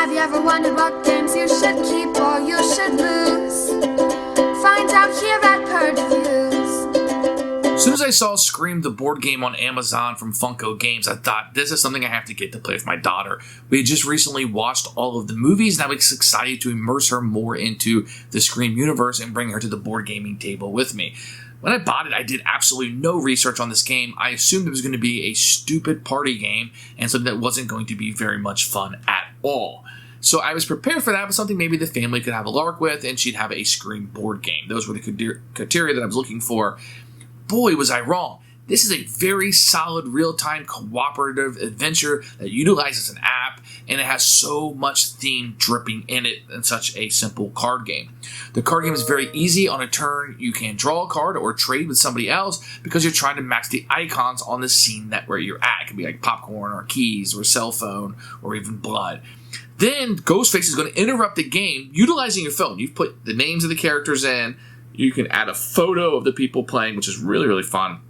Have you ever wondered what games you should keep or you should lose? Find out here at Purge Reviews. As soon as I saw Scream, the board game on Amazon from Funko Games, I thought, this is something I have to get to play with my daughter. We had just recently watched all of the movies, and I was excited to immerse her more into the Scream universe and bring her to the board gaming table with me. When I bought it, I did absolutely no research on this game. I assumed it was going to be a stupid party game and something that wasn't going to be very much fun at all. So I was prepared for that, but something maybe the family could have a lark with, and she'd have a Scream board game. Those were the criteria that I was looking for. Boy, was I wrong. This is a very solid real-time cooperative adventure that utilizes an app, and it has so much theme dripping in it in such a simple card game. The card game is very easy. On a turn, you can draw a card or trade with somebody else because you're trying to match the icons on the scene that where you're at. It could be like popcorn or keys or cell phone or even blood. Then Ghostface is going to interrupt the game utilizing your phone. You've put the names of the characters in. You can add a photo of the people playing, which is really, really fun.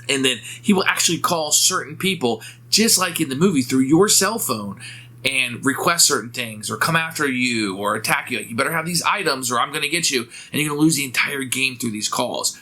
And then he will actually call certain people, just like in the movie, through your cell phone and request certain things or come after you or attack you. You better have these items or I'm going to get you. And you're going to lose the entire game through these calls.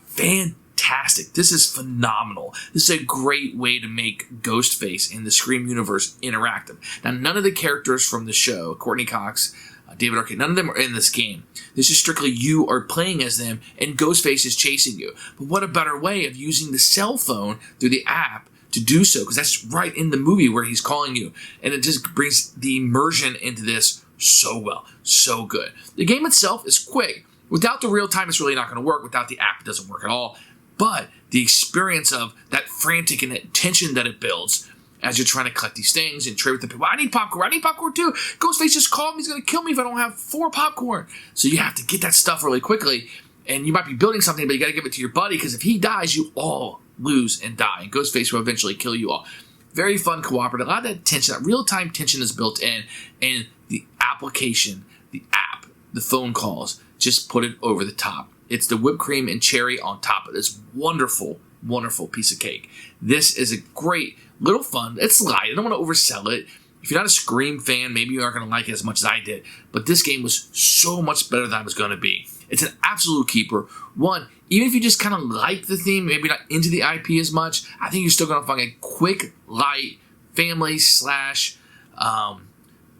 Fantastic. This is phenomenal. This is a great way to make Ghostface in the Scream universe interactive. Now, none of the characters from the show, Courtney Cox, David Arquette, none of them are in this game. This is strictly you are playing as them, and Ghostface is chasing you. But what a better way of using the cell phone through the app to do so, because that's right in the movie where he's calling you. And it just brings the immersion into this so well. So good. The game itself is quick. Without the real time, it's really not going to work. Without the app, it doesn't work at all. But the experience of that frantic and that tension that it builds as you're trying to collect these things and trade with the people. I need popcorn too. Ghostface just called me. He's going to kill me if I don't have 4 popcorn. So you have to get that stuff really quickly. And you might be building something, but you got to give it to your buddy because if he dies, you all lose and die. And Ghostface will eventually kill you all. Very fun cooperative. A lot of that tension, that real-time tension is built in. And the application, the app, the phone calls, just put it over the top. It's the whipped cream and cherry on top of this wonderful, wonderful piece of cake. This is a great little fun. It's light. I don't want to oversell it. If you're not a Scream fan, maybe you aren't going to like it as much as I did. But this game was so much better than I was going to be. It's an absolute keeper. One, even if you just kind of like the theme, maybe not into the IP as much, I think you're still going to find a quick, light, family slash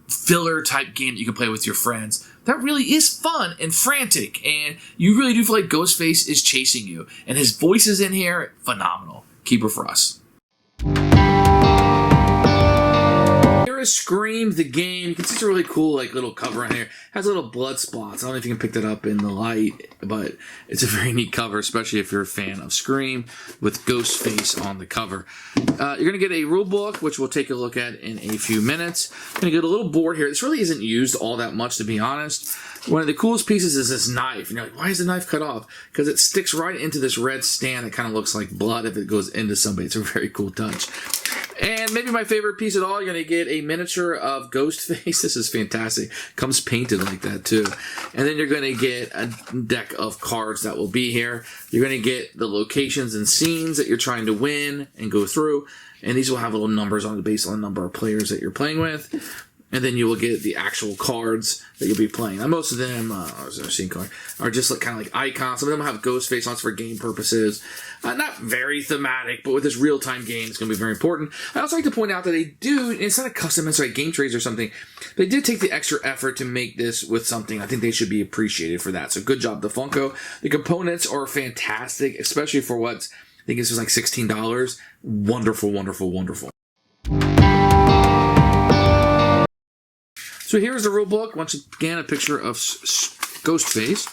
filler type game that you can play with your friends. That really is fun and frantic, and you really do feel like Ghostface is chasing you. And his voice is in here, phenomenal. Keeper for us. Here is Scream, the game. You can see it's a really cool little cover on here. It has little blood spots. I don't know if you can pick that up in the light, but it's a very neat cover, especially if you're a fan of Scream with Ghostface on the cover. You're going to get a rule book, which we'll take a look at in a few minutes. You're going to get a little board here. This really isn't used all that much, to be honest. One of the coolest pieces is this knife. And you're like, why is the knife cut off? Because it sticks right into this red stand that kind of looks like blood if it goes into somebody. It's a very cool touch. And maybe my favorite piece at all, you're going to get a miniature of Ghostface. This is fantastic. Comes painted like that, too. And then you're going to get a deck of cards that will be here. You're going to get the locations and scenes that you're trying to win and go through. And these will have little numbers on it based on the number of players that you're playing with. And then you will get the actual cards that you'll be playing. Now, most of them, are just kind of like icons. Some of them have Ghostface on for game purposes. Not very thematic, but with this real-time game, it's going to be very important. I also like to point out that they do, it's not a custom, it's like game trades or something. They did take the extra effort to make this with something. I think they should be appreciated for that. So good job, the Funko. The components are fantastic, especially for what I think this was like $16. Wonderful, wonderful, wonderful. So here's the rule book. Once again, a picture of Ghostface.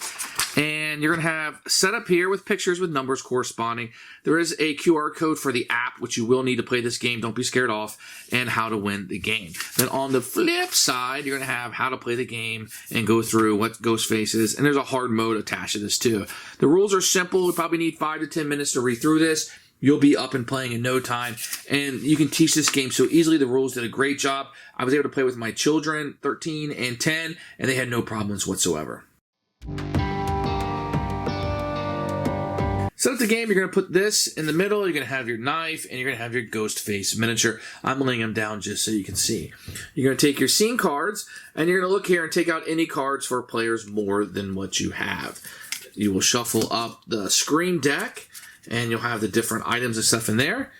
And you're going to have set up here with pictures with numbers corresponding. There is a QR code for the app, which you will need to play this game. Don't be scared off. And how to win the game. Then on the flip side, you're going to have how to play the game and go through what Ghostface is. And there's a hard mode attached to this too. The rules are simple. You probably need 5 to 10 minutes to read through this. You'll be up and playing in no time, and you can teach this game so easily. The rules did a great job. I was able to play with my children, 13 and 10, and they had no problems whatsoever. set up the game. You're going to put this in the middle. You're going to have your knife, and you're going to have your Ghostface miniature. I'm laying them down just so you can see. You're going to take your scene cards, and you're going to look here and take out any cards for players more than what you have. You will shuffle up the screen deck, and you'll have the different items and stuff in there.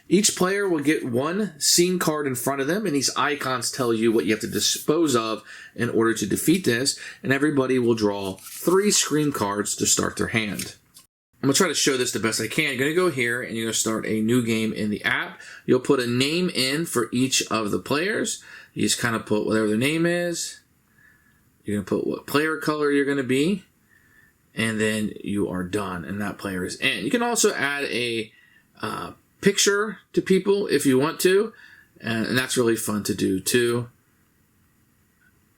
Each player will get one scene card in front of them, and these icons tell you what you have to dispose of in order to defeat this, and everybody will draw 3 screen cards to start their hand. I'm going to try to show this the best I can. You're going to go here, and you're going to start a new game in the app. You'll put a name in for each of the players. You just kind of put whatever their name is. You're going to put what player color you're going to be, and then you are done, and that player is in. You can also add a picture to people if you want to, and that's really fun to do too.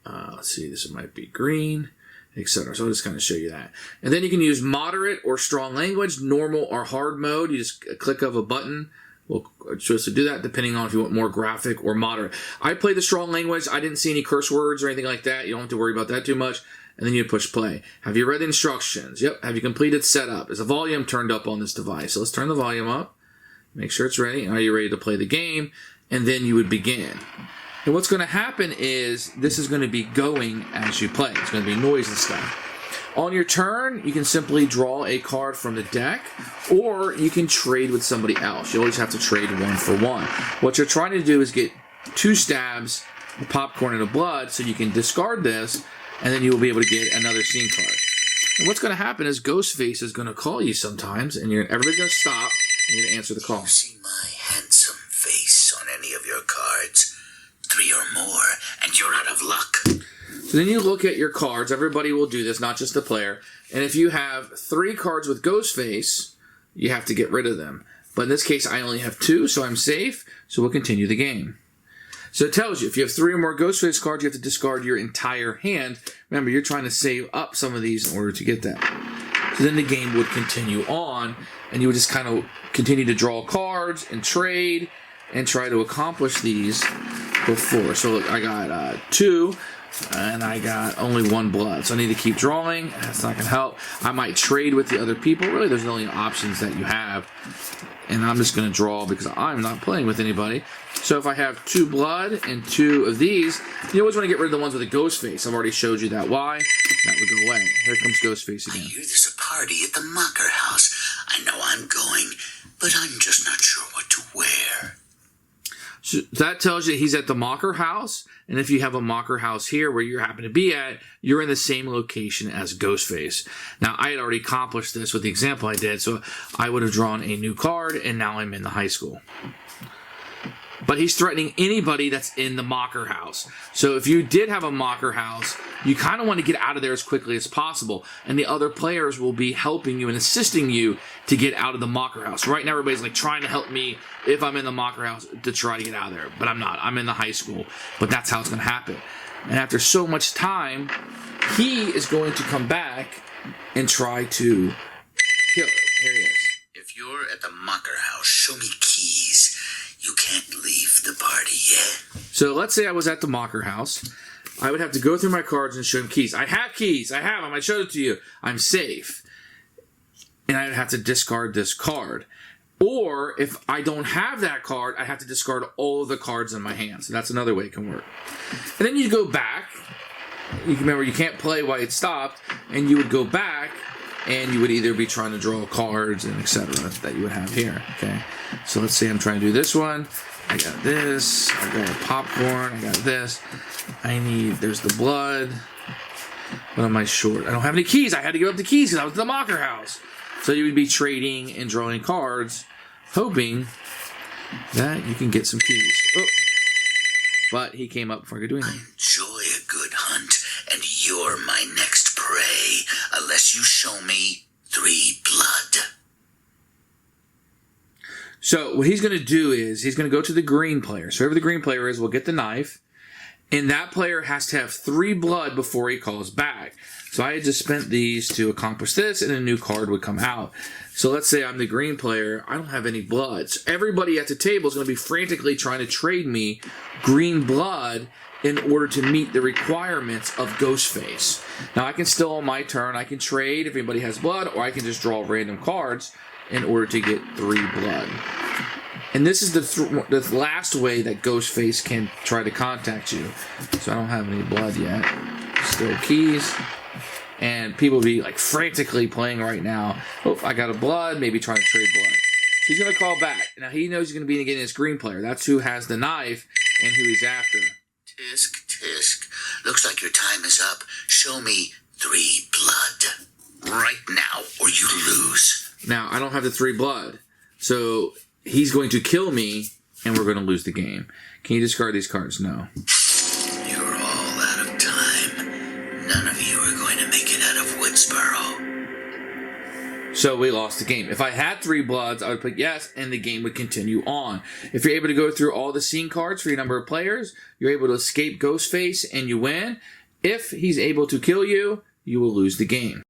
Let's see, this might be green, etc. So I'll just kind of show you that. And then you can use moderate or strong language, normal or hard mode. You just click of a button. We'll choose to do that depending on if you want more graphic or moderate. I played the strong language. I didn't see any curse words or anything like that. You don't have to worry about that too much. And then you push play. Have you read the instructions? Yep. Have you completed setup? Is the volume turned up on this device? So let's turn the volume up. Make sure it's ready. Are you ready to play the game? And then you would begin. And what's going to happen is this is going to be going as you play. It's going to be noise and stuff. On your turn, you can simply draw a card from the deck, or you can trade with somebody else. You always have to trade 1 for 1. What you're trying to do is get 2 stabs of popcorn and of blood, so you can discard this, and then you will be able to get another scene card. And what's going to happen is Ghostface is going to call you sometimes, and everybody's going to stop. You're going to answer the call. You see my handsome face on any of your cards? 3 or more, and you're out of luck. So then you look at your cards. Everybody will do this, not just the player. And if you have 3 cards with Ghostface, you have to get rid of them. But in this case, I only have 2, so I'm safe. So we'll continue the game. So it tells you, if you have 3 or more Ghostface cards, you have to discard your entire hand. Remember, you're trying to save up some of these in order to get that. So then the game would continue on, and you would just kind of continue to draw cards and trade and try to accomplish these before. So look, I got 2, and I got only 1 blood. So I need to keep drawing. That's not going to help. I might trade with the other people. Really, there's only options that you have. And I'm just going to draw because I'm not playing with anybody. So if I have 2 blood and 2 of these, you always want to get rid of the ones with a ghost face. I've already showed you that. Why? That would go away. Here comes Ghostface again. I hear there's a party at the Mocker House. I know I'm going, but I'm just not sure what to wear. So that tells you he's at the Mocker House, and if you have a Mocker House here where you happen to be at, you're in the same location as Ghostface. Now, I had already accomplished this with the example I did, so I would have drawn a new card, and now I'm in the high school. But he's threatening anybody that's in the Mocker House. So if you did have a Mocker House, you kind of want to get out of there as quickly as possible. And the other players will be helping you and assisting you to get out of the Mocker House. Right now, everybody's like trying to help me if I'm in the Mocker House to try to get out of there. But I'm not. I'm in the high school. But that's how it's going to happen. And after so much time, he is going to come back and try to kill it. Here he is. If you're at the Mocker House, show me keys. You can't leave the party yet. So let's say I was at the Mocker House. I would have to go through my cards and show him keys. I have keys. I have them. I showed it to you. I'm safe. And I would have to discard this card. Or if I don't have that card, I have to discard all of the cards in my hand. So that's another way it can work. And then you go back. You remember, you can't play while it stopped. And you would go back, and you would either be trying to draw cards and etc. that you would have here. Okay. So let's say I'm trying to do this one. I got this. I got popcorn. I got this. There's the blood. What am I short? I don't have any keys. I had to give up the keys because I was at the Mocker House. So you would be trading and drawing cards, hoping that you can get some keys. Oh. But he came up before I could do anything. Enjoy a good hunt, and you're my next prey, unless you show me 3 blood. So what he's going to do is he's going to go to the green player. So whoever the green player is will get the knife. And that player has to have 3 blood before he calls back. So I had just spent these to accomplish this, and a new card would come out. So let's say I'm the green player. I don't have any blood. So everybody at the table is going to be frantically trying to trade me green blood in order to meet the requirements of Ghostface. Now, I can still, on my turn, I can trade if anybody has blood, or I can just draw random cards in order to get 3 blood. And this is the last way that Ghostface can try to contact you. So I don't have any blood yet. Still keys. And people will be like frantically playing right now. Oh, I got a blood, maybe trying to trade blood. So he's going to call back. Now he knows he's going to be getting his green player. That's who has the knife and who he's after. Tisk, tisk. Looks like your time is up. Show me 3 blood. Right now, or you lose. Now, I don't have the 3 blood. So he's going to kill me, and we're going to lose the game. Can you discard these cards? No. You're all out of time. None of you are going to make it out of Woodsboro. So we lost the game. If I had 3 bloods, I would put yes, and the game would continue on. If you're able to go through all the scene cards for your number of players, you're able to escape Ghostface, and you win. If he's able to kill you, you will lose the game.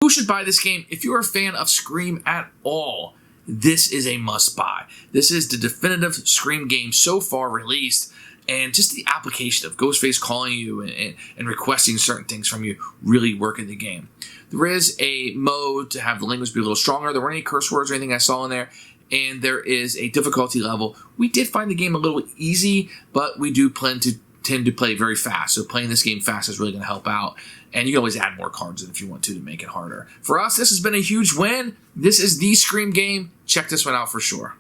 Who should buy this game? If you're a fan of Scream at all, this is a must-buy. This is the definitive Scream game so far released. And just the application of Ghostface calling you and requesting certain things from you really work in the game. There is a mode to have the language be a little stronger. There weren't any curse words or anything I saw in there. And there is a difficulty level. We did find the game a little easy, but we do tend to play very fast. So playing this game fast is really going to help out. And you can always add more cards in if you want to make it harder. For us, this has been a huge win. This is the Scream game. Check this one out for sure.